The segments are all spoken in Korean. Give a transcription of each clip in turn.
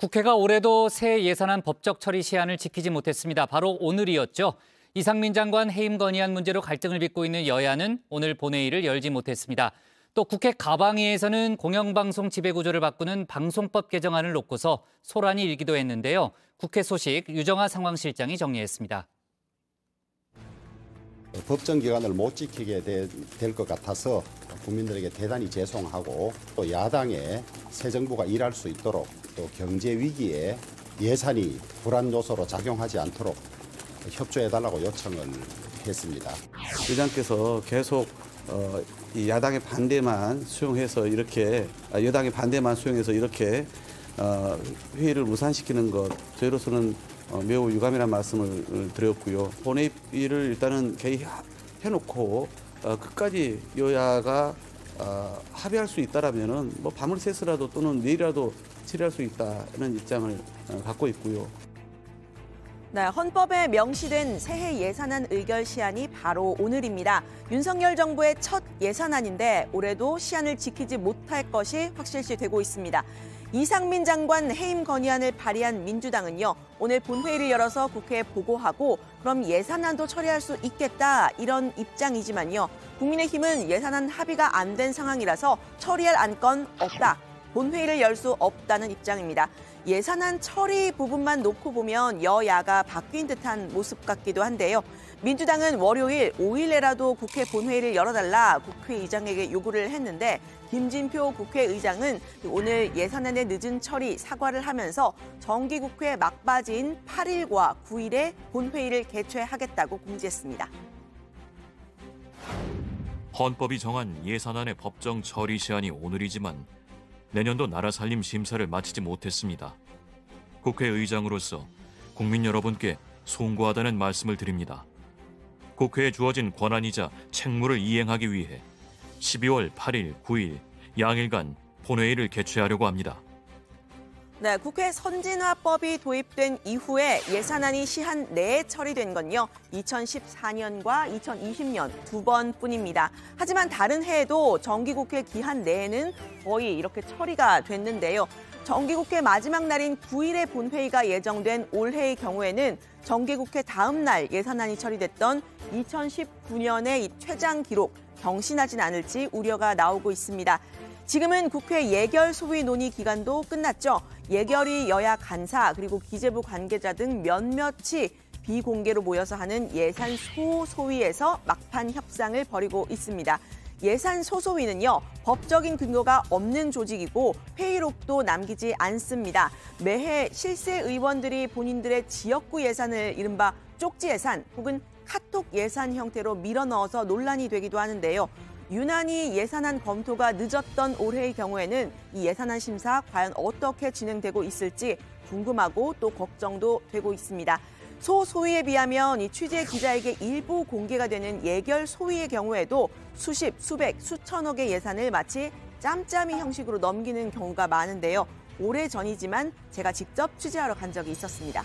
국회가 올해도 새 예산안 법적 처리 시한을 지키지 못했습니다. 바로 오늘이었죠. 이상민 장관 해임 건의안 문제로 갈등을 빚고 있는 여야는 오늘 본회의를 열지 못했습니다. 또 국회 가방위에서는 공영방송 지배구조를 바꾸는 방송법 개정안을 놓고서 소란이 일기도 했는데요. 국회 소식 유정아 상황실장이 정리했습니다. 법정 기간을 못 지키게 될 것 같아서 국민들에게 대단히 죄송하고 또 야당에 새 정부가 일할 수 있도록 또 경제 위기에 예산이 불안 요소로 작용하지 않도록 협조해달라고 요청을 했습니다. 의장께서 계속 이 야당의 반대만 수용해서 이렇게 여당의 반대만 수용해서 이렇게 회의를 무산시키는 것 저희로서는 매우 유감이라는 말씀을 드렸고요. 본회의를 일단은 개의해놓고 끝까지 여야가 합의할 수 있다라면은 뭐 밤을 새서라도 또는 내일이라도 처리할 수 있다는 입장을 갖고 있고요. 네, 헌법에 명시된 새해 예산안 의결 시한이 바로 오늘입니다. 윤석열 정부의 첫 예산안인데 올해도 시한을 지키지 못할 것이 확실시되고 있습니다. 이상민 장관 해임 건의안을 발의한 민주당은요, 오늘 본회의를 열어서 국회에 보고하고 그럼 예산안도 처리할 수 있겠다 이런 입장이지만요. 국민의힘은 예산안 합의가 안 된 상황이라서 처리할 안건 없다. 본회의를 열 수 없다는 입장입니다. 예산안 처리 부분만 놓고 보면 여야가 바뀐 듯한 모습 같기도 한데요. 민주당은 월요일 5일 내라도 국회 본회의를 열어달라 국회의장에게 요구를 했는데 김진표 국회의장은 오늘 예산안의 늦은 처리 사과를 하면서 정기국회 막바지인 8일과 9일에 본회의를 개최하겠다고 공지했습니다. 헌법이 정한 예산안의 법정 처리 시한이 오늘이지만 내년도 나라 살림 심사를 마치지 못했습니다. 국회의장으로서 국민 여러분께 송구하다는 말씀을 드립니다. 국회에 주어진 권한이자 책무를 이행하기 위해 12월 8일, 9일 양일간 본회의를 개최하려고 합니다. 네, 국회 선진화법이 도입된 이후에 예산안이 시한 내에 처리된 건요, 2014년과 2020년 두 번뿐입니다. 하지만 다른 해에도 정기국회 기한 내에는 거의 이렇게 처리가 됐는데요. 정기국회 마지막 날인 9일에 본회의가 예정된 올해의 경우에는 정기국회 다음 날 예산안이 처리됐던 2019년의 이 최장 기록 경신하진 않을지 우려가 나오고 있습니다. 지금은 국회 예결 소위 논의 기간도 끝났죠. 예결위 여야 간사 그리고 기재부 관계자 등 몇몇이 비공개로 모여서 하는 예산 소소위에서 막판 협상을 벌이고 있습니다. 예산 소소위는요, 법적인 근거가 없는 조직이고 회의록도 남기지 않습니다. 매해 실세 의원들이 본인들의 지역구 예산을 이른바 쪽지 예산 혹은 카톡 예산 형태로 밀어넣어서 논란이 되기도 하는데요. 유난히 예산안 검토가 늦었던 올해의 경우에는 이 예산안 심사 과연 어떻게 진행되고 있을지 궁금하고 또 걱정도 되고 있습니다. 소소위에 비하면 이 취재 기자에게 일부 공개가 되는 예결 소위의 경우에도 수십, 수백, 수천억의 예산을 마치 짬짬이 형식으로 넘기는 경우가 많은데요. 오래전이지만 제가 직접 취재하러 간 적이 있었습니다.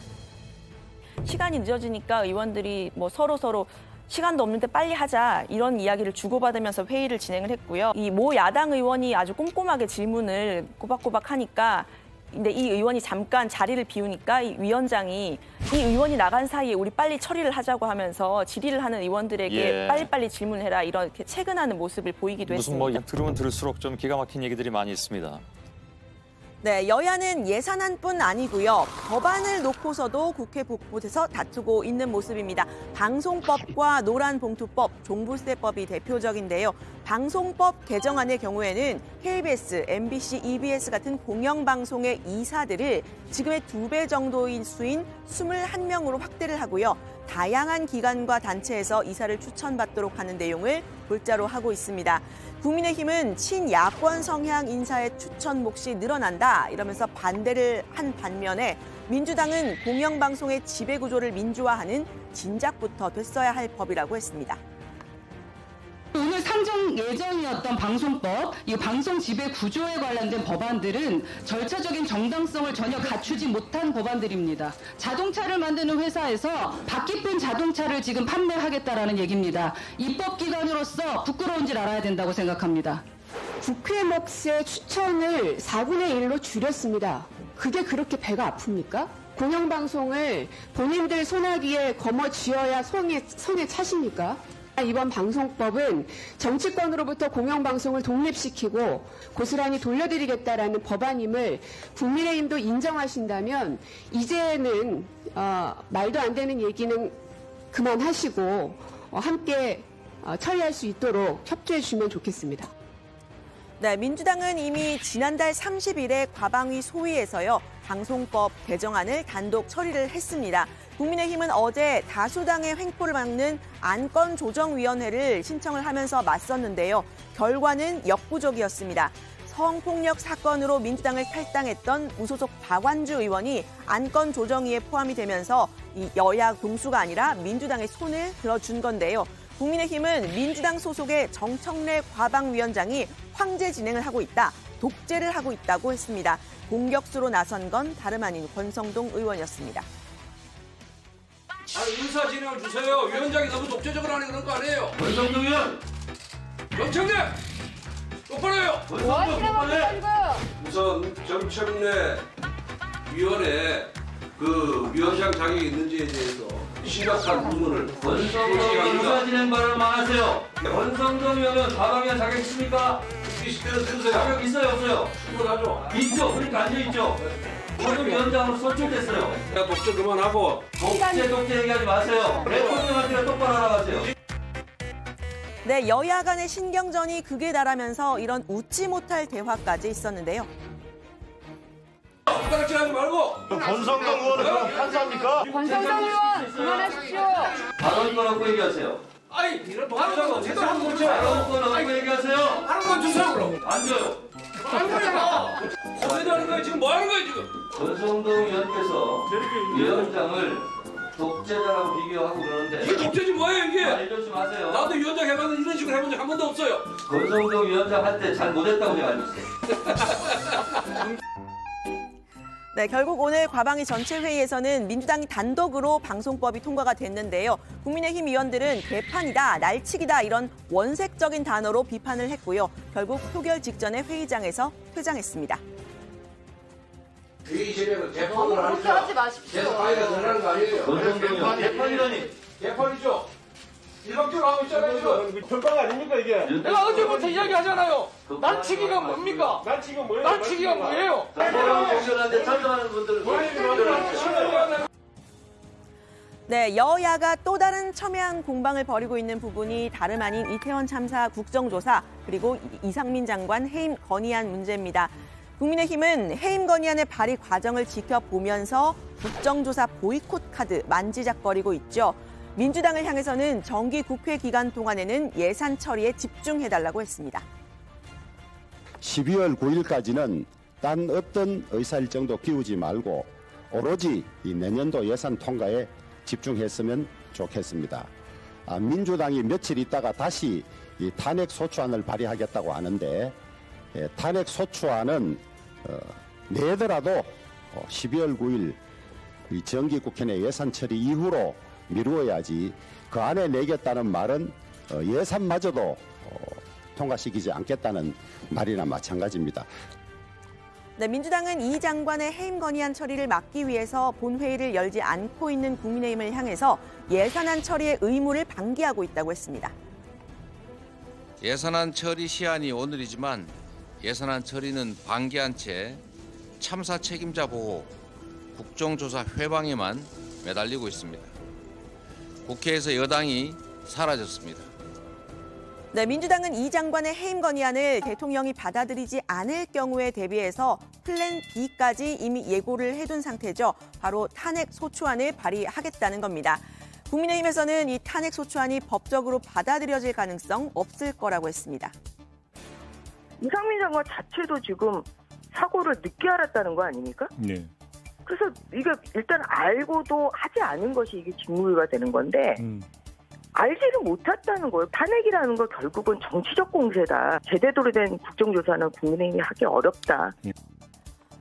시간이 늦어지니까 의원들이 서로 시간도 없는데 빨리 하자 이런 이야기를 주고받으면서 회의를 진행을 했고요. 이 모 야당 의원이 아주 꼼꼼하게 질문을 꼬박꼬박 하니까 근데 이 의원이 잠깐 자리를 비우니까 이 위원장이 이 의원이 나간 사이에 우리 빨리 처리를 하자고 하면서 질의를 하는 의원들에게 빨리빨리 질문해라 이렇게 채근하는 모습을 보이기도 했습니다. 들으면 들을수록 좀 기가 막힌 얘기들이 많이 있습니다. 네, 여야는 예산안뿐 아니고요. 법안을 놓고서도 국회 곳곳에서 다투고 있는 모습입니다. 방송법과 노란봉투법, 종부세법이 대표적인데요. 방송법 개정안의 경우에는 KBS, MBC, EBS 같은 공영방송의 이사들을 지금의 2배 정도인 수인 21명으로 확대를 하고요. 다양한 기관과 단체에서 이사를 추천받도록 하는 내용을 골자로 하고 있습니다. 국민의힘은 친야권 성향 인사의 추천 몫이 늘어난다 이러면서 반대를 한 반면에 민주당은 공영방송의 지배구조를 민주화하는 진작부터 됐어야 할 법이라고 했습니다. 오늘 상정 예정이었던 방송법, 이 방송 지배 구조에 관련된 법안들은 절차적인 정당성을 전혀 갖추지 못한 법안들입니다. 자동차를 만드는 회사에서 바퀴뿐 자동차를 지금 판매하겠다라는 얘기입니다. 입법기관으로서 부끄러운 줄 알아야 된다고 생각합니다. 국회 몫의 추천을 4분의 1로 줄였습니다. 그게 그렇게 배가 아픕니까? 공영방송을 본인들 손아귀에 거머쥐어야 성에 차십니까? 이번 방송법은 정치권으로부터 공영방송을 독립시키고 고스란히 돌려드리겠다라는 법안임을 국민의힘도 인정하신다면 이제는 말도 안 되는 얘기는 그만하시고 함께 처리할 수 있도록 협조해 주시면 좋겠습니다. 네, 민주당은 이미 지난달 30일에 과방위 소위에서요. 방송법 개정안을 단독 처리를 했습니다. 국민의힘은 어제 다수당의 횡포를 막는 안건조정위원회를 신청을 하면서 맞섰는데요. 결과는 역부족이었습니다. 성폭력 사건으로 민주당을 탈당했던 무소속 박완주 의원이 안건조정위에 포함이 되면서 이 여야 동수가 아니라 민주당의 손을 들어준 건데요. 국민의힘은 민주당 소속의 정청래 과방위원장이 황제 진행을 하고 있다, 독재를 하고 있다고 했습니다. 공격수로 나선 건 다름 아닌 권성동 의원이었습니다. 인사 진행을 주세요. 위원장이 너무 독재적으로 하는 그런 거 아니에요. 권성동 의원! 정청래! 똑바로 해요! 권성동 똑바로 해! 우선 정청래 위원회 그 위원장 자격이 있는지에 대해서 심각한 부분을 권성동 의원 인사 진행 발언을 망하세요. 권성동 의원은 과방위원 자격 있습니까? 이 시대는 들으세요. 자격 있어요 없어요? 충분하죠. 있죠. 그러니까 앉아있죠. 오늘 위원장으로 선출됐어요. 야, 독재 그만하고. 독재 얘기하지 마세요. 대통령한테 똑바로 알아가세요. 네, 여야 간의 신경전이 극에 달하면서 이런 웃지 못할 대화까지 있었는데요. 손가락질 하지 말고. 권성동 의원은 판사입니까? 권성동 의원 그만하십시오. 발언 거라고 얘기하세요. 아이, 이런 동사가 제대로 하는 거죠. 발언 거라고 얘기하세요. 하는 건 주세요, 그럼. 안 줘요. 안 거잖아. 어디다 하는 거야, 지금 뭐 하는 거야, 지금? 권성동 의원께서 위원장을 독재자라고 비교하고 그러는데 이게 독재지 뭐예요, 이게? 말 이러지 마세요. 나도 위원장 해봤는데 이런 식으로 해본 적 한 번도 없어요. 권성동 위원장 할 때 잘 못했다고 제가 알고 있어요. 네, 결국 오늘 과방위 전체 회의에서는 민주당이 단독으로 방송법이 통과가 됐는데요. 국민의힘 의원들은 개판이다, 날치기다 이런 원색적인 단어로 비판을 했고요. 결국 표결 직전에 회의장에서 퇴장했습니다. 회의 진행은 개판을 하니까 그렇게 하지 마십시오. 개판이가 늘어나는 거 아니에요? 권성동 의원 개판이라니. 개판이죠. 일방적으로 하고 있잖아요, 지금. 불법 아닙니까 이게? 내가 언제부터 이야기하잖아요. 날치기가 뭡니까? 날치기가 뭐예요? 날치기가 뭐예요? 공연하는데 참석하는 분들 네, 여야가 또 다른 첨예한 공방을 벌이고 있는 부분이 다름 아닌 이태원 참사 국정조사 그리고 이상민 장관 해임 건의안 문제입니다. 국민의힘은 해임 건의안의 발의 과정을 지켜보면서 국정조사 보이콧 카드 만지작거리고 있죠. 민주당을 향해서는 정기 국회 기간 동안에는 예산 처리에 집중해달라고 했습니다. 12월 9일까지는 단 어떤 의사일정도 기우지 말고 오로지 이 내년도 예산 통과에 집중했으면 좋겠습니다. 민주당이 며칠 있다가 다시 이 탄핵소추안을 발의하겠다고 하는데 탄핵소추안은 내더라도 12월 9일 이 정기국회 내 예산 처리 이후로 미루어야지 그 안에 내겠다는 말은 예산마저도 통과시키지 않겠다는 말이나 마찬가지입니다. 네, 민주당은 이 장관의 해임 건의안 처리를 막기 위해서 본회의를 열지 않고 있는 국민의힘을 향해서 예산안 처리의 의무를 방기하고 있다고 했습니다. 예산안 처리 시한이 오늘이지만 예산안 처리는 방기한 채 참사 책임자 보호, 국정조사 회방에만 매달리고 있습니다. 국회에서 여당이 사라졌습니다. 네, 민주당은 이 장관의 해임 건의안을 대통령이 받아들이지 않을 경우에 대비해서 플랜 B까지 이미 예고를 해둔 상태죠. 바로 탄핵 소추안을 발의하겠다는 겁니다. 국민의힘에서는 이 탄핵 소추안이 법적으로 받아들여질 가능성 없을 거라고 했습니다. 이상민 장관 자체도 지금 사고를 늦게 알았다는 거 아닙니까? 네. 그래서 이게 일단 알고도 하지 않은 것이 이게 직무유기가 되는 건데 알지를 못했다는 거예요. 탄핵이라는 거 결국은 정치적 공세다. 제대로 된 국정조사는 국민의힘이 하기 어렵다.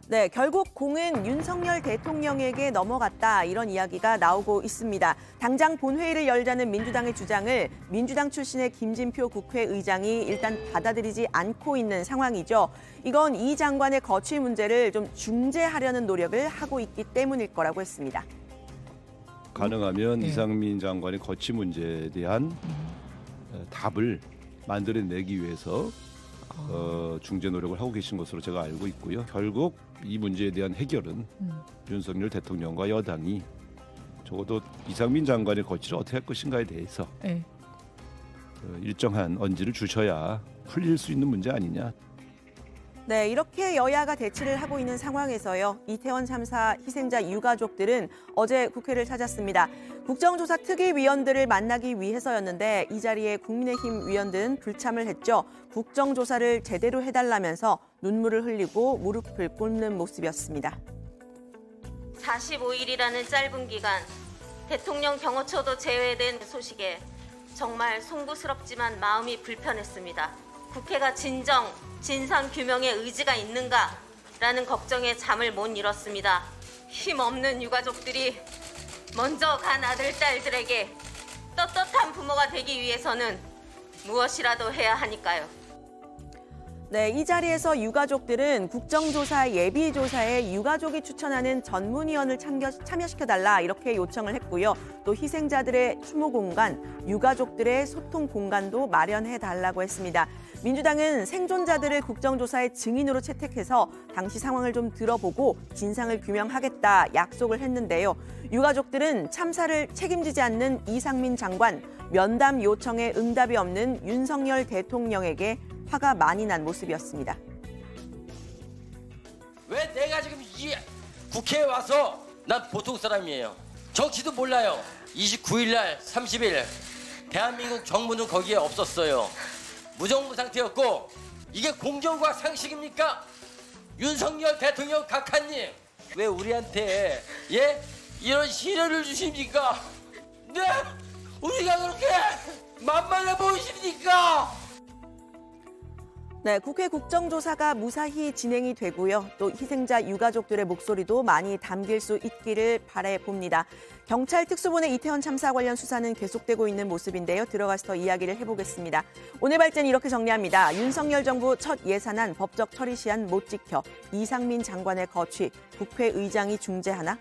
네, 결국 공은 윤석열 대통령에게 넘어갔다 이런 이야기가 나오고 있습니다. 당장 본회의를 열자는 민주당의 주장을 민주당 출신의 김진표 국회의장이 일단 받아들이지 않고 있는 상황이죠. 이건 이 장관의 거취 문제를 좀 중재하려는 노력을 하고 있기 때문일 거라고 했습니다. 가능하면 이상민 장관의 거취 문제에 대한 답을 만들어내기 위해서 중재 노력을 하고 계신 것으로 제가 알고 있고요. 결국 이 문제에 대한 해결은 윤석열 대통령과 여당이 적어도 이상민 장관의 거취를 어떻게 할 것인가에 대해서 일정한 언지를 주셔야 풀릴 수 있는 문제 아니냐. 네, 이렇게 여야가 대치를 하고 있는 상황에서요. 이태원 참사 희생자 유가족들은 어제 국회를 찾았습니다. 국정조사 특위위원들을 만나기 위해서였는데 이 자리에 국민의힘 위원들은 불참을 했죠. 국정조사를 제대로 해달라면서 눈물을 흘리고 무릎을 꿇는 모습이었습니다. 45일이라는 짧은 기간, 대통령 경호처도 제외된 소식에 정말 송구스럽지만 마음이 불편했습니다. 국회가 진정, 진상 규명의 의지가 있는가라는 걱정에 잠을 못 이뤘습니다. 힘없는 유가족들이 먼저 간 아들, 딸들에게 떳떳한 부모가 되기 위해서는 무엇이라도 해야 하니까요. 네, 이 자리에서 유가족들은 국정조사 예비조사에 유가족이 추천하는 전문위원을 참여시켜달라 이렇게 요청을 했고요. 또 희생자들의 추모 공간, 유가족들의 소통 공간도 마련해달라고 했습니다. 민주당은 생존자들을 국정조사의 증인으로 채택해서 당시 상황을 좀 들어보고 진상을 규명하겠다 약속을 했는데요. 유가족들은 참사를 책임지지 않는 이상민 장관, 면담 요청에 응답이 없는 윤석열 대통령에게 화가 많이 난 모습이었습니다. 왜 내가 지금 이 국회에 와서 난 보통 사람이에요. 정치도 몰라요. 29일 날 30일 대한민국 정부는 거기에 없었어요. 무정부 상태였고 이게 공정과 상식입니까? 윤석열 대통령 각하님 왜 우리한테 이런 시련을 주십니까? 네? 우리가 그렇게 만만해 보이십니까? 네, 국회 국정조사가 무사히 진행이 되고요. 또 희생자 유가족들의 목소리도 많이 담길 수 있기를 바라봅니다. 경찰 특수본의 이태원 참사 관련 수사는 계속되고 있는 모습인데요. 들어가서 더 이야기를 해보겠습니다. 오늘 발제는 이렇게 정리합니다. 윤석열 정부 첫 예산안 법적 처리 시한 못 지켜 이상민 장관의 거취 국회의장이 중재하나?